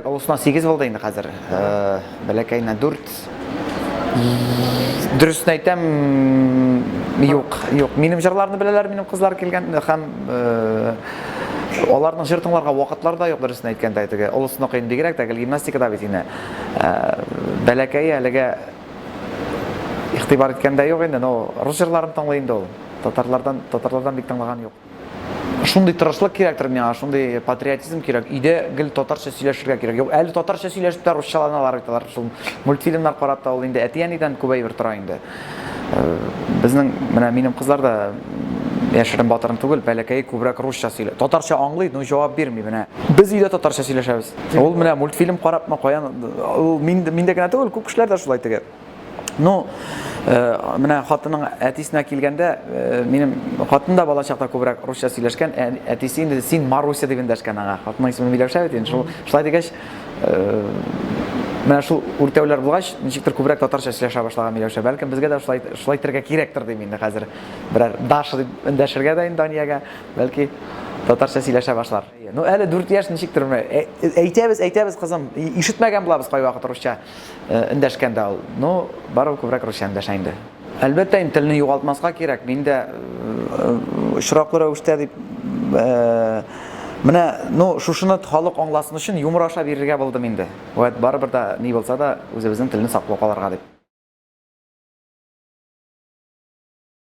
Олысына 8 болды енді қазір. Бәләкәйіне 4. Дұрысын айтам, жоқ. Менің жырларымды білелер, менің қызлар келген, һәм олардың жыртыңларға вақытлар да жоқ, дұрысын айтканда айтыға. Олысын оқиын бегерек, тәгіл гимнастикада бетіне. Бәләкәйі әліге иқтибар еткенде жоқ енді, рус жырларын таңлайында ол. Татарлардан бек таңлаған жоқ. Шундай тырышлык керектір миңа, шундай патриотизм керек. Үйде гел татарча сөйләшергә кирәк. Юк, әле татарча сөйләшеп тә русчаланалар айталар. Шул мультфильмнар карап та ул инде әти-әнидән күбәйер тора инде. Безнең менә минем кызлар да яшерен батырын түгел, бәләкәй күбрәк русча сөйлә. Татарча аңлый, но җавап бирми менә. Без өйдә татарча сөйләшәбез. Ул менә мультфильм карап ма каян, ул миндә генә түгел, күп кешеләр дә шулай тегәр. Ну, менә хатының әтисенә килгәндә, минем хатын да бала чакта күбрәк русча сөйләшкән, әтисе инде син Маруся дип эндәшкән аңа. Хатының исемен Миләүшә бит инде. Шулай дигәч, менә шул үртәүләр булгач, ничектер күбрәк татарча сөйләшә башлаган Миләүшә. Бәлкем безгә дә шулай итәргә кирәктер дим инде хәзер. Берәр Даша дип эндәшергә дә инде Даниягә, бәлки татарча сөйләшә башлар. Ну, әле 4 яшь ничектер әйтәбез кызым, ишетмәгән булабыз кай вакыт русча эндәшкәндә ул. Ну, барып күбрәк русча эндәшә инде. Әлбәттә, телне югалтмаска кирәк. Мин дә очраклы рәвештә дип менә, ну, шушыны халык аңласын өчен юмор аша бирергә булдым инде. Барыбер да ни булса да үзебезнең телне саклап калырга дип.